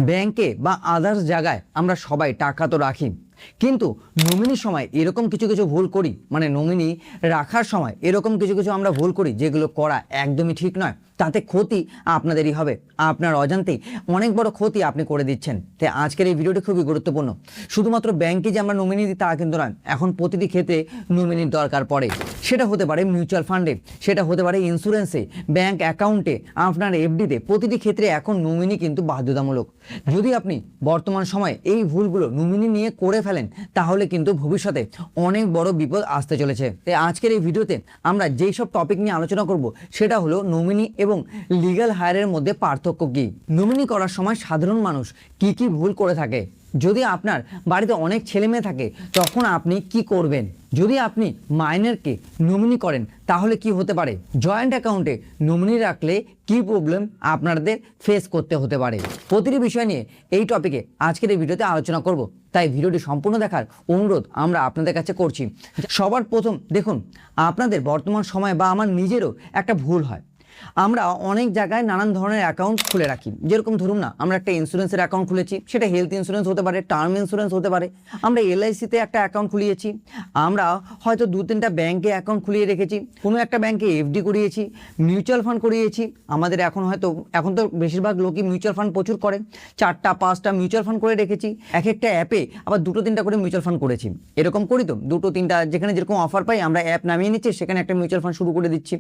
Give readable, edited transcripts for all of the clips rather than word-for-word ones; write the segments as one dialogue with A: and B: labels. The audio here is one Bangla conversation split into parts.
A: ব্যাংকে বা আদার্স জায়গায় আমরা সবাই টাকা তো রাখি, কিন্তু নমিনির সময় এরকম কিছু কিছু ভুল করি, মানে নমিনি রাখার সময় এরকম কিছু কিছু আমরা ভুল করি যেগুলো করা একদমই ঠিক নয়। তাতে ক্ষতি আপনাদেরই হবে, আপনার অজান্তেই অনেক বড় ক্ষতি আপনি করে দিচ্ছেন। তাই আজকের এই ভিডিওটি খুবই গুরুত্বপূর্ণ। শুধুমাত্র ব্যাংকে যে আমরা নমিনি দিই তা কিন্তু নয়, এখন প্রতিটি ক্ষেত্রে নমিনির দরকার পড়ে। সেটা হতে পারে মিউচুয়াল ফান্ডে, সেটা হতে পারে ইন্স্যুরেন্সে, ব্যাংক অ্যাকাউন্টে, আপনার এফডিতে, প্রতিটি ক্ষেত্রে এখন নমিনি কিন্তু বাধ্যতামূলক। যদি আপনি বর্তমান সময়ে এই ভুলগুলো নমিনি নিয়ে করে ফেলেন তাহলে কিন্তু ভবিষ্যতে অনেক বড় বিপদ আসতে চলেছে। তাই আজকের এই ভিডিওতে আমরা যেই সব টপিক নিয়ে আলোচনা করব সেটা হলো নমিনি এবং লিগ্যাল হায়ারের মধ্যে পার্থক্য কী, নমিনি করার সময় সাধারণ মানুষ কি কি ভুল করে থাকে, যদি আপনার বাড়িতে অনেক ছেলে মেয়ে থাকে তখন আপনি কি করবেন, যদি আপনি মাইনরকে নমিনি করেন তাহলে কি হতে পারে, জয়েন্ট অ্যাকাউন্টে নমিনি রাখলে কি প্রবলেম আপনাদের ফেস করতে হতে পারে। প্রতিটি বিষয় নিয়ে এই টপিকে আজকের এই ভিডিওতে আলোচনা করব, তাই ভিডিওটি সম্পূর্ণ দেখার অনুরোধ আমরা আপনাদের কাছে করছি। সবার প্রথম দেখুন, আপনাদের বর্তমান সময় বা আমার নিজেরও একটা ভুল হয়, আমরা অনেক জায়গায় নানান ধরনের অ্যাকাউন্ট খুলে রাখি। যেরকম ধরুন না, আমরা একটা ইন্স্যুরেন্সের অ্যাকাউন্ট খুলেছি, সেটা হেলথ ইন্স্যুরেন্স হতে পারে, টার্ম ইন্স্যুরেন্স হতে পারে, আমরা এলআইসিতে একটা অ্যাকাউন্ট খুলিয়েছি, আমরা হয়তো 2-3টা ব্যাংকে অ্যাকাউন্ট খুলিয়ে রেখেছি, কোনো একটা ব্যাংকে এফডি করিয়েছি, মিউচুয়াল ফান্ড করিয়েছি। আমাদের এখন তো বেশিরভাগ লোকই মিউচুয়াল ফান্ড প্রচুর করে, 4টা-5টা মিউচুয়াল ফান্ড করে রেখেছি, এক একটা অ্যাপে আবার 2-3টা করে মিউচুয়াল ফান্ড করেছি। এরকম করি তো, 2-3টা যেখানে যেরকম অফার পাই আমরা অ্যাপ নামিয়ে নিচ্ছি, সেখানে একটা মিউচুয়াল ফান্ড শুরু করে দিচ্ছি,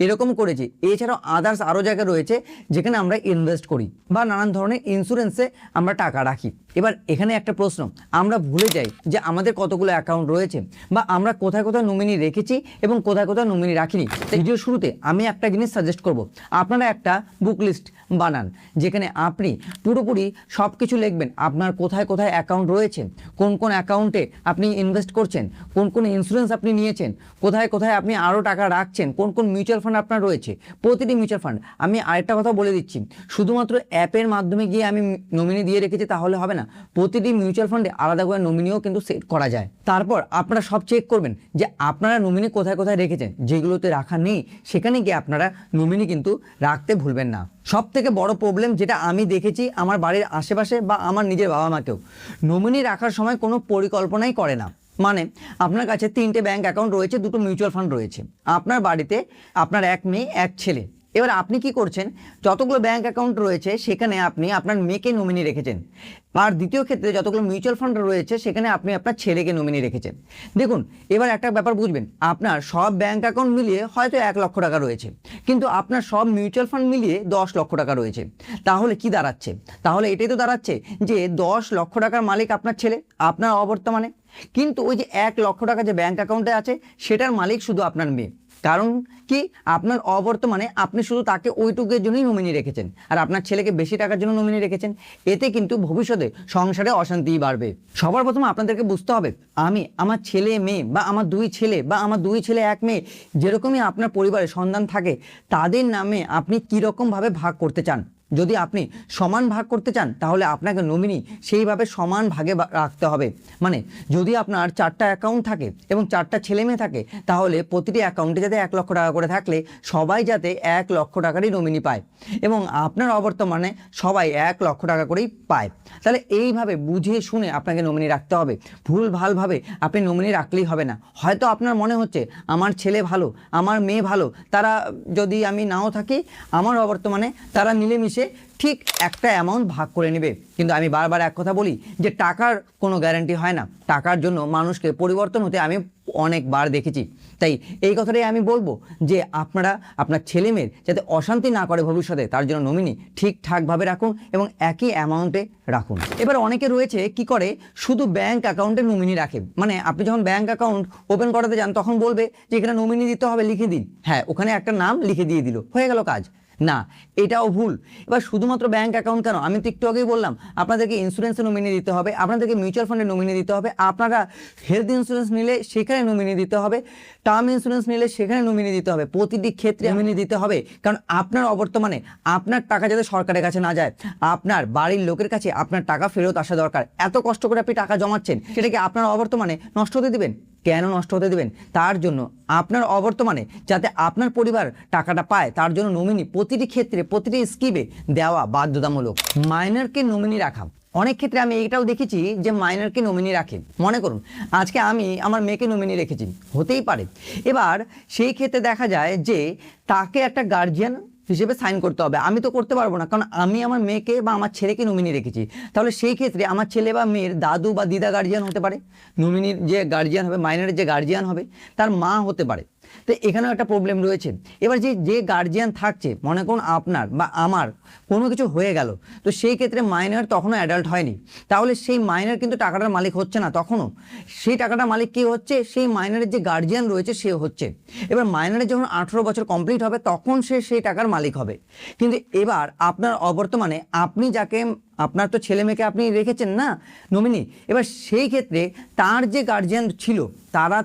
A: এরকম করেছি। এছাড়াও আদার্স আরও জায়গা রয়েছে যেখানে আমরা ইনভেস্ট করি বা নানান ধরনের ইন্স্যুরেন্সে আমরা টাকা রাখি। এবার এখানে একটা প্রশ্ন, আমরা ভুলে যাই যে আমাদের কতগুলো অ্যাকাউন্ট রয়েছে বা আমরা কোথায় কোথায় নমিনি রেখেছি এবং কোথায় কোথায় নমিনি রাখিনি। ভিডিও শুরুতে আমি একটা জিনিস সাজেস্ট করব, আপনারা একটা বুক লিস্ট বানান যেখানে আপনি পুরোপুরি সব কিছু লিখবেন, আপনার কোথায় কোথায় অ্যাকাউন্ট রয়েছে, কোন কোন অ্যাকাউন্টে আপনি ইনভেস্ট করছেন, কোন কোন ইন্স্যুরেন্স আপনি নিয়েছেন, কোথায় কোথায় আপনি আরও টাকা রাখছেন, কোন কোন মিউচুয়াল ফান্ড আপনার রয়েছে, প্রতিটি মিউচুয়াল ফান্ড। আমি আরেকটা কথা বলে দিচ্ছি, শুধুমাত্র অ্যাপের মাধ্যমে গিয়ে আমি নমিনি দিয়ে রেখেছি তাহলে হবে না, প্রতিটি মিউচুয়াল ফান্ডে আলাদা করে নমিনিও কিন্তু সেট করা যায়। তারপর আপনারা সব চেক করবেন যে আপনারা নমিনি কোথায় কোথায় রেখেছেন, যেগুলোতে রাখা নেই সেখানে গিয়ে আপনারা নমিনি কিন্তু রাখতে ভুলবেন না। সব থেকে বড় প্রবলেম যেটা আমি দেখেছি আমার বাড়ির আশেপাশে বা আমার নিজের বাবা মাকেও, নমিনি রাখার সময় কোনো পরিকল্পনাই করে না। মানে আপনার কাছে 3টে ব্যাংক অ্যাকাউন্ট রয়েছে, 2টো মিউচুয়াল ফান্ড রয়েছে, আপনার বাড়িতে আপনার এক মেয়ে এক ছেলে। এবার আপনি কি করছেন, যতগুলো ব্যাংক অ্যাকাউন্ট রয়েছে সেখানে আপনি আপনার মেয়েকে নমিনি রেখেছেন, আর দ্বিতীয় ক্ষেত্রে যতগুলো মিউচুয়াল ফান্ড রয়েছে সেখানে আপনি আপনার ছেলেকে নমিনি রেখেছেন। দেখুন, এবার একটা ব্যাপার বুঝবেন, আপনার সব ব্যাংক অ্যাকাউন্ট মিলিয়ে হয়তো 1 লক্ষ টাকা রয়েছে, কিন্তু আপনার সব মিউচুয়াল ফান্ড মিলিয়ে 10 লক্ষ টাকা রয়েছে। তাহলে কি দাঁড়াচ্ছে, তাহলে এটাই তো দাঁড়াচ্ছে যে 10 লক্ষ টাকার মালিক আপনার ছেলে আপনার অবর্তমানে, কিন্তু ওই যে 1 লক্ষ টাকা যে ব্যাংক অ্যাকাউন্টে আছে সেটার মালিক শুধু আপনার মেয়ে। কারণ কি, আপনার অবর্তমানে আপনি শুধু তাকে ওইটুকুর জন্যই নমিনি রেখেছেন আর আপনার ছেলেকে বেশি টাকার জন্য নমিনি রেখেছেন। এতে কিন্তু ভবিষ্যতে সংসারে অশান্তি বাড়বে। সবার প্রথমে আপনাদেরকে বুঝতে হবে, আমি আমার ছেলে মেয়ে বা আমার 2 ছেলে বা আমার 2 ছেলে 1 মেয়ে, যেরকমই আপনার পরিবারে সন্তান থাকে তাদের নামে আপনি কীরকমভাবে ভাগ করতে চান। যদি আপনি সমান ভাগ করতে চান তাহলে আপনাকে নমিনি সেইভাবে সমান ভাগে রাখতে হবে। মানে যদি আপনার 4টা অ্যাকাউন্ট থাকে এবং 4টা ছেলে মেয়ে থাকে তাহলে প্রতিটি অ্যাকাউন্টে যাতে 1 লক্ষ টাকা করে থাকলে সবাই যাতে 1 লক্ষ টাকারই নমিনি পায় এবং আপনার অবর্তমানে সবাই 1 লক্ষ টাকা করেই পায়। তাহলে এইভাবে বুঝিয়ে শুনে আপনাকে নমিনি রাখতে হবে, ভুলভালভাবে আপনি নমিনি রাখলেই হবে না। হয়তো আপনার মনে হচ্ছে আমার ছেলে ভালো, আমার মেয়ে ভালো, তারা যদি আমি নাও থাকি আমার অবর্তমানে তারা মিলেমিশে ঠিক একটা অ্যামাউন্ট ভাগ করে নেবে, কিন্তু আমি বারবার এক কথা বলি যে টাকার কোনো গ্যারান্টি হয় না, টাকার জন্য মানুষকে পরিবর্তন হতে আমি অনেকবার দেখেছি। তাই এই কথাটাই আমি বলবো যে আপনারা আপনার ছেলে মেয়ের যাতে অশান্তি না করে ভবিষ্যতে, তার জন্য নমিনি ঠিকঠাকভাবে রাখুন এবং একই অ্যামাউন্টে রাখুন। এবার অনেকে রয়েছে কি করে, শুধু ব্যাংক অ্যাকাউন্টে নমিনি রাখে। মানে আপনি যখন ব্যাংক অ্যাকাউন্ট ওপেন করাতে যান তখন বলবে যে এখানে নমিনি দিতে হবে, লিখে দিন। হ্যাঁ, ওখানে একটা নাম লিখে দিয়ে দিল, হয়ে গেল কাজ। না, এটাও ভুল। এবার শুধুমাত্র ব্যাংক অ্যাকাউন্ট কেন, আমি তো একটু আগেই বললাম আপনাদেরকে ইন্স্যুরেন্সে নমিনি দিতে হবে, আপনাদেরকে মিউচুয়াল ফান্ডে নমিনি দিতে হবে, আপনারা হেলথ ইন্স্যুরেন্স নিলে সেখানে নমিনি দিতে হবে, টার্ম ইন্স্যুরেন্স নিলে সেখানে নমিনি দিতে হবে, প্রতিটি ক্ষেত্রে নমিনি দিতে হবে। কারণ আপনার অবর্তমানে আপনার টাকা যাতে সরকারের কাছে না যায়, আপনার বাড়ির লোকের কাছে আপনার টাকা ফেরত আসা দরকার। এত কষ্ট করে আপনি টাকা জমাচ্ছেন, সেটাকে আপনার অবর্তমানে নষ্ট হতে দিবেন? কেন নষ্ট হতে দেবেন? তার জন্য আপনার অবর্তমানে যাতে আপনার পরিবার টাকাটা পায় তার জন্য নমিনি প্রতিটি ক্ষেত্রে প্রতিটি স্কিমে দেওয়া বাধ্যতামূলক। মাইনরকে নমিনি রাখা, অনেক ক্ষেত্রে আমি এটাও দেখেছি যে মাইনরকে নমিনি রাখে। মনে করুন আজকে আমি আমার মেয়েকে নমিনি রেখেছি, হতেই পারে এবার সেই ক্ষেত্রে দেখা যায় যে তাকে একটা গার্জিয়ান হিসেবে সাইন করতে হবে। আমি তো করতে পারবো না, কারণ আমি আমার মেয়েকে বা আমার ছেলেকে নমিনি রেখেছি। তাহলে সেই ক্ষেত্রে আমার ছেলে বা মেয়ের দাদু বা দিদা গার্জিয়ান হতে পারে, নমিনির যে গার্জিয়ান হবে, মাইনরের যে গার্জিয়ান হবে তার মা হতে পারে। তো এখানেও একটা প্রবলেম রয়েছে। এবার যে গার্জিয়ান থাকছে, মনে করুন আপনার বা আমার কোনো কিছু হয়ে গেল, তো সেই ক্ষেত্রে মাইনর তখনও অ্যাডাল্ট হয়নি, তাহলে সেই মাইনর কিন্তু টাকাটার মালিক হচ্ছে না। তখনও সেই টাকাটার মালিক কে হচ্ছে? সেই মাইনরের যে গার্জিয়ান রয়েছে সে হচ্ছে। এবার মাইনরের যখন 18 বছর কমপ্লিট হবে তখন সে সেই টাকার মালিক হবে। কিন্তু এবার আপনার অবর্তমানে আপনি যাকে, আপনার তো ছেলে মেয়েকে আপনি রেখেছেন না নমিনি, এবার সেই ক্ষেত্রে তার যে গার্জিয়ান ছিল তারা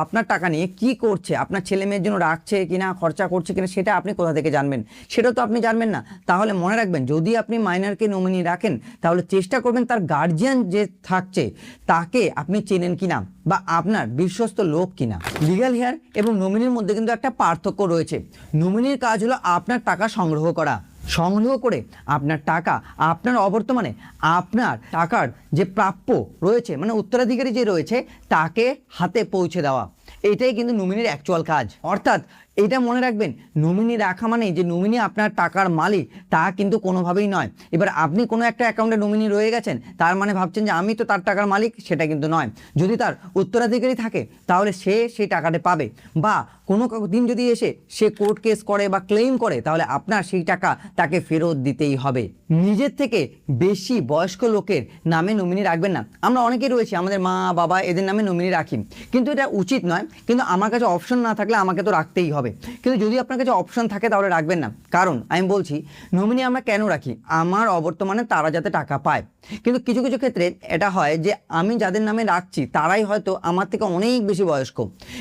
A: আপনার টাকা নিয়ে কি করছে, আপনার ছেলে মেয়ের জন্য রাখছে কিনা, খরচা করছে কিনা, সেটা আপনি কোথা থেকে জানবেন? সেটা তো আপনি জানবেন না। তাহলে মনে রাখবেন, যদি আপনি মাইনরকে নমিনি রাখেন তাহলে চেষ্টা করবেন তার গার্জিয়ান যে থাকছে তাকে আপনি চেনেন কিনা বা আপনার বিশ্বস্ত লোক কিনা। লিগ্যাল হেয়ার এবং নমিনির মধ্যে কিন্তু একটা পার্থক্য রয়েছে। নমিনির কাজ হলো আপনার টাকা সংগ্রহ করা, সংগ্রহ করে আপনার টাকা আপনার অবর্তমানে আপনার টাকার যে প্রাপ্য রয়েছে, মানে উত্তরাধিকারী যে রয়েছে তাকে হাতে পৌঁছে দেওয়া, এটাই কিন্তু নমিনির অ্যাকচুয়াল কাজ। অর্থাৎ এটা মনে রাখবেন, নমিনি রাখা মানে যে নমিনি আপনার টাকার মালিক তা কিন্তু কোনোভাবেই নয়। এবার আপনি কোনো একটা অ্যাকাউন্টে নমিনি রয়ে গেছেন, তার মানে ভাবছেন যে আমি তো তার টাকার মালিক, সেটা কিন্তু নয়। যদি তার উত্তরাধিকারী থাকে তাহলে সে সেই টাকাটা পাবে, বা কোনো দিন যদি এসে সে কোর্ট কেস করে বা ক্লেম করে তাহলে আপনার সেই টাকা তাকে ফেরত দিতেই হবে। নিজের থেকে বেশি বয়স্ক লোকের নামে নমিনি রাখবেন না। আমরা অনেকেই রয়েছি, আমাদের মা বাবা এদের নামে নমিনি রাখি, কিন্তু এটা উচিত নয়। কিন্তু আমার কাছে অপশন না থাকলে আমাকে তো রাখতেই হবে। কিন্তু যদি আপনার কাছে অপশন থাকে তাহলে রাখবেন না। কারণ আমি বলছি, নমিনি আমরা কেন রাখি? আমার অবর্তমানে তারা যাতে টাকা পায়। কিন্তু কিছু কিছু ক্ষেত্রে এটা হয় যে আমি যাদের নামে রাখছি তারাই হয়তো আমার থেকে অনেক বেশি বয়স্ক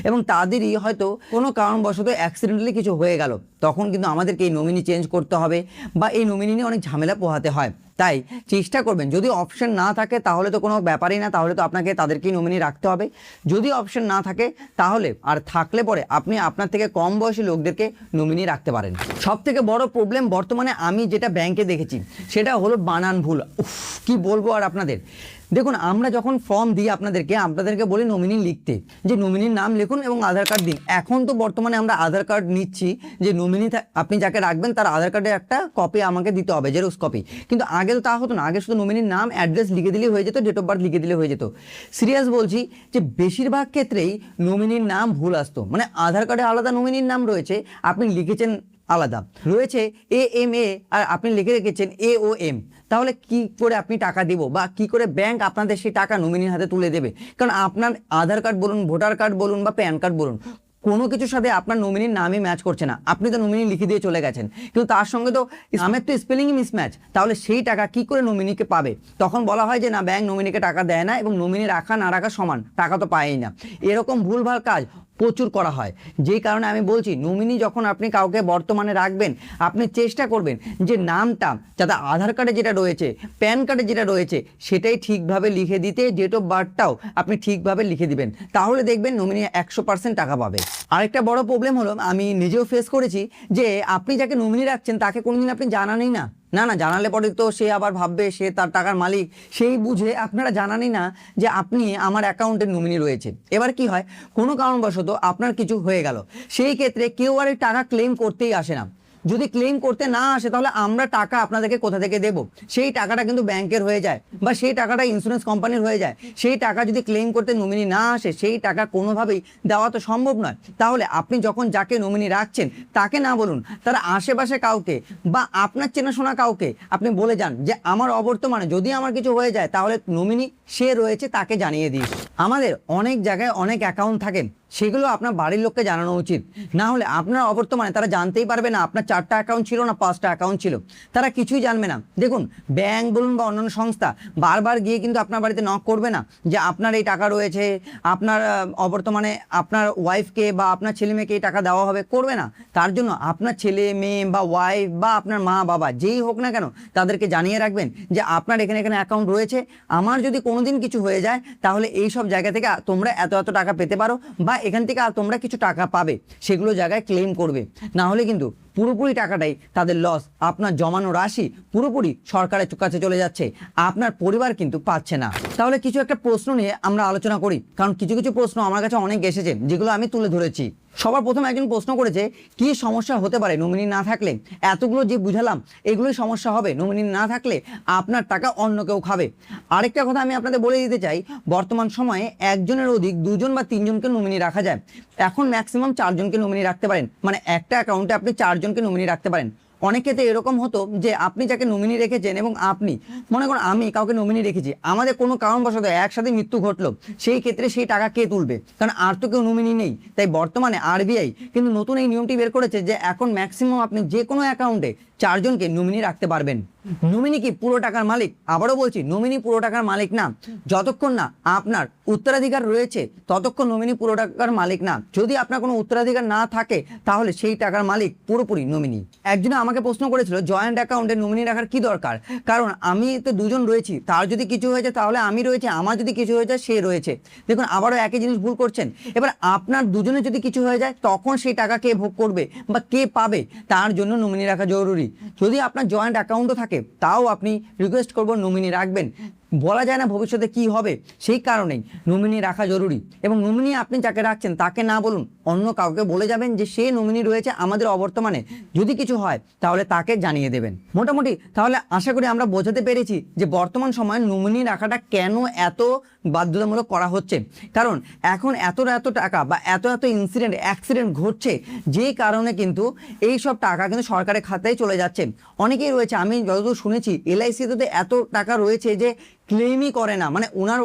A: এবং তাদেরই হয়তো কোনো কারণবশত অ্যাক্সিডেন্টালি কিছু হয়ে গেল, তখন কিন্তু আমাদেরকে এই নমিনি চেঞ্জ করতে হবে বা এই নমিনি নিয়ে অনেক ঝামেলা পোহাতে হয়। তাই চেষ্টা করবেন, যদি অপশন না থাকে তাহলে তো কোনো ব্যাপারই না, তাহলে তো আপনাকে তাদেরকেই নমিনি রাখতে হবে। যদি অপশন না থাকে তাহলে আর থাকলে পরে আপনি আপনার থেকে কম বয়সী লোকদেরকে নমিনি রাখতে পারেন। সব থেকে বড় প্রবলেম বর্তমানে আমি যেটা ব্যাংকে দেখেছি সেটা হলো বানান ভুল। কি বলবো আর আপনাদের। দেখুন, আমরা যখন ফর্ম দিই আপনাদেরকে বলি নমিনি লিখতে, যে নমিনির নাম লিখুন এবং আধার কার্ড দিন। এখন তো বর্তমানে আমরা আধার কার্ড নিচ্ছি, যে নমিনি আপনি যাকে রাখবেন তার আধার কার্ডের একটা কপি আমাকে দিতে হবে, জেরক্স কপি। কিন্তু আগে তো তা হতো না, আগে শুধু নমিনির নাম, অ্যাড্রেস লিখে দিলেই হয়ে যেত, ডেট অফ বার্থ লিখে দিলে হয়ে যেত। সিরিয়াস বলছি যে বেশিরভাগ ক্ষেত্রেই নমিনির নাম ভুল আসতো। মানে আধার কার্ডে আলাদা নমিনির নাম রয়েছে, আপনি লিখেছেন আলাদা, রয়েছে AMA আর আপনি লিখে রেখেছেন AOM। তাহলে কি করে আপনি টাকা দেবো বা কি করে ব্যাংক আপনাদের সেই টাকা নমিনির হাতে তুলে দেবে? কারণ আপনার আধার কার্ড বলুন, ভোটার কার্ড বলুন বা প্যান কার্ড বলুন, কোনো কিছুর সাথে আপনার নমিনির নামই ম্যাচ করছে না। আপনি তো নমিনি লিখে দিয়ে চলে গেছেন, কিন্তু তার সঙ্গে তো নামের তো স্পেলিংই মিসম্যাচ। তাহলে সেই টাকা কি করে নমিনিকে পাবে? তখন বলা হয় যে না, ব্যাংক নমিনিকে টাকা দেয় না এবং নমিনি রাখা না রাখা সমান, টাকা তো পায়ই না। এরকম ভুলভাল কাজ প্রচুর করা হয়। যেই কারণে আমি বলছি, নমিনি যখন আপনি কাউকে বর্তমানে রাখবেন, আপনি চেষ্টা করবেন যে নামটা যাতে আধার কার্ডে যেটা রয়েছে, প্যান কার্ডে যেটা রয়েছে সেটাই ঠিকভাবে লিখে দিতে, ডেট অফ বার্থটাও আপনি ঠিকভাবে লিখে দিবেন। তাহলে দেখবেন নমিনি 100% টাকা পাবে। আরেকটা বড় প্রবলেম হলো, আমি নিজেও ফেস করেছি, যে আপনি যাকে নমিনি রাখছেন তাকে কোনোদিন আপনি জানানই না। জানালে পরে তো সে আবার ভাববে সে তার টাকার মালিক, সেই বুঝে আপনারা জানানই না যে আপনি আমার অ্যাকাউন্টে নমিনি রয়েছে। এবার কি হয়, কোনো কারণবশত আপনার কিছু হয়ে গেল, সেই ক্ষেত্রে কেউ আর এই টাকা ক্লেম করতেই আসে না। যদি ক্লেম করতে না আসে তাহলে আমরা টাকা আপনাদেরকে কোথা থেকে দেব? সেই টাকাটা কিন্তু ব্যাংকের হয়ে যায় বা সেই টাকাটা ইন্স্যুরেন্স কোম্পানির হয়ে যায়। সেই টাকা যদি ক্লেম করতে নমিনি না আসে, সেই টাকা কোনোভাবেই দেওয়া তো সম্ভব নয়। তাহলে আপনি যখন যাকে নমিনি রাখছেন তাকে না বলুন, তার আশেপাশে কাউকে বা আপনার চেনাশোনা কাউকে আপনি বলে যান যে আমার অবর্তমানে যদি আমার কিছু হয়ে যায় তাহলে নমিনি সে রয়েছে, তাকে জানিয়ে দিন। আমাদের অনেক জায়গায় অনেক অ্যাকাউন্ট থাকে, সেগুলো আপনার বাড়ির লোককে জানানো উচিত। না হলে আপনার অবর্তমানে তারা জানতেই পারবে না আপনার 4টা অ্যাকাউন্ট ছিল না 5টা অ্যাকাউন্ট ছিল, তারা কিছুই জানবে না। দেখুন, ব্যাংক বলুন বা অন্যান্য সংস্থা বারবার গিয়ে কিন্তু আপনার বাড়িতে নক করবে না যে আপনার এই টাকা রয়েছে, আপনার অবর্তমানে আপনার ওয়াইফকে বা আপনার ছেলে মেয়েকে এই টাকা দেওয়া হবে, করবে না। তার জন্য আপনার ছেলে মেয়ে বা ওয়াইফ বা আপনার মা বাবা যেই হোক না কেন তাদেরকে জানিয়ে রাখবেন যে আপনার এখানে এখানে অ্যাকাউন্ট রয়েছে, আমার যদি কোনোদিন কিছু হয়ে যায় তাহলে এই সব জায়গা থেকে তোমরা এত এত টাকা পেতে পারো বা এখান থেকে তোমরা কিছু টাকা পাবে, সেগুলো জায়গায় ক্লেম করবে। না হলে কিন্তু পুরোপুরি টাকাটাই তাদের লস, আপনার জমানো রাশি পুরোপুরি সরকারের কাছে চলে যাচ্ছে, আপনার পরিবার কিন্তু পাচ্ছে না। তাহলে কিছু একটা প্রশ্ন নিয়ে আমরা আলোচনা করি, কারণ কিছু কিছু প্রশ্ন আমার কাছে অনেক এসেছে যেগুলো আমি তুলে ধরেছি। সবার প্রথমে একজন প্রশ্ন করেছে কি সমস্যা হতে পারে নমিনি না থাকলে। এতগুলো যে বুঝালাম এগুলোই সমস্যা হবে, নমিনি না থাকলে আপনার টাকা অন্য কেউ খাবে। আরেকটা কথা আমি আপনাদের বলে দিতে চাই, বর্তমান সময়ে একজনের অধিক 2জন বা 3জনকে নমিনি রাখা যায়। এখন ম্যাক্সিমাম 4জনকে নমিনি রাখতে পারেন, মানে একটা অ্যাকাউন্টে আপনি 4জনকে নমিনি রাখতে পারেন। অনেকেতে এরকম হতো যে আপনি যাকে নমিনি রেখেছেন এবং আপনি মনে করুন আমি কাউকে নমিনি রেখেছি, আমাদের কোনো কারণবশত একসাথে মৃত্যু ঘটলো, সেই ক্ষেত্রে সেই টাকা কে তুলবে? কারণ আর তো কেউ নমিনি নেই। তাই বর্তমানে আরবিআই কিন্তু নতুন এই নিয়মটি বের করেছে যে এখন ম্যাক্সিমাম আপনি যে কোনো অ্যাকাউন্টে 4জনকে নমিনি রাখতে পারবেন। নমিনি কি পুরো টাকার মালিক? আবারও বলছি, নমিনি পুরো টাকার মালিক না। যতক্ষণ না আপনার উত্তরাধিকার রয়েছে ততক্ষণ নমিনি পুরো টাকার মালিক না। যদি আপনার কোনো উত্তরাধিকার না থাকে তাহলে সেই টাকার মালিক পুরোপুরি নমিনি। একজনে আমাকে প্রশ্ন করেছিল জয়েন্ট অ্যাকাউন্টে নমিনি রাখার কি দরকার, কারণ আমি তো 2জন রয়েছি, তার যদি কিছু হয়েছে তাহলে আমি রয়েছে, আমার যদি কিছু হয়ে যায় সে রয়েছে। দেখুন, আবারও একই জিনিস ভুল করছেন। এবার আপনার 2জনের যদি কিছু হয়ে যায় তখন সেই টাকা কে ভোগ করবে বা কে পাবে, তার জন্য নমিনি রাখা জরুরি। যদি আপনার জয়েন্ট অ্যাকাউন্টও থাকে তাও আপনি রিকোয়েস্ট করব নমিনি রাখবেন। বলা যায় না ভবিষ্যতে কি হবে, সেই কারণেই নমিনি রাখা জরুরি। এবং নমিনি আপনি যাকে রাখছেন তাকে না বলুন, অন্য কাউকে বলে যাবেন যে সে নমিনি রয়েছে আমাদের অবর্তমানে, যদি কিছু হয় তাহলে তাকে জানিয়ে দেবেন। মোটামুটি তাহলে আশা করি আমরা বোঝাতে পেরেছি যে বর্তমান সময়ে নমিনি রাখাটা কেন এত বাধ্যতামূলক করা হচ্ছে। কারণ এখন এত এত টাকা বা এত এত অ্যাক্সিডেন্ট ঘটছে, যে কারণে কিন্তু এই সব টাকা কিন্তু সরকারের খাতায় চলে যাচ্ছে। অনেকেই রয়েছে, আমি যতদূর শুনেছি এলআইসিতে এত টাকা রয়েছে যে ক্লেমই করে না, মানে ওনার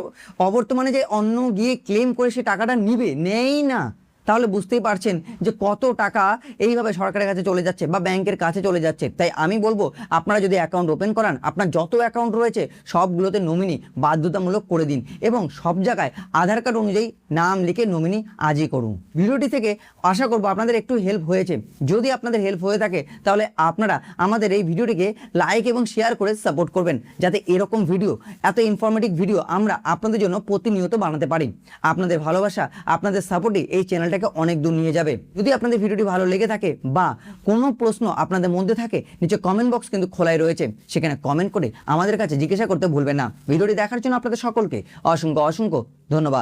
A: অবর্তমানে যে অন্য গিয়ে ক্লেম করে সে টাকাটা নিবে, নেই না। তাহলে বুঝতেই পারছেন যে কত টাকা এইভাবে সরকারের কাছে চলে যাচ্ছে বা ব্যাংকের কাছে চলে যাচ্ছে। তাই আমি বলবো আপনারা যদি অ্যাকাউন্ট ওপেন করান, আপনার যত অ্যাকাউন্ট রয়েছে সবগুলোতে নমিনি বাধ্যতামূলক করে দিন এবং সব জায়গায় আধার কার্ড অনুযায়ী নাম লিখে নমিনি আজই করুন। ভিডিওটি থেকে আশা করবো আপনাদের একটু হেল্প হয়েছে। যদি আপনাদের হেল্প হয়ে থাকে তাহলে আপনারা আমাদের এই ভিডিওটিকে লাইক এবং শেয়ার করে সাপোর্ট করবেন, যাতে এরকম ভিডিও, এত ইনফরমেটিভ ভিডিও আমরা আপনাদের জন্য প্রতিনিয়ত বানাতে পারি। আপনাদের ভালোবাসা, আপনাদের সাপোর্টই এই চ্যানেলটাকে অনেক দূর নিয়ে যাবে। যদি আপনাদের ভিডিওটি ভালো লেগে থাকে বা কোনো প্রশ্ন আপনাদের মধ্যে থাকে, নিচে কমেন্ট বক্স কিন্তু খোলাই রয়েছে, সেখানে কমেন্ট করে আমাদের কাছে জিজ্ঞাসা করতে ভুলবেন না। ভিডিওটি দেখার জন্য আপনাদের সকলকে অসংখ্য অসংখ্য ধন্যবাদ।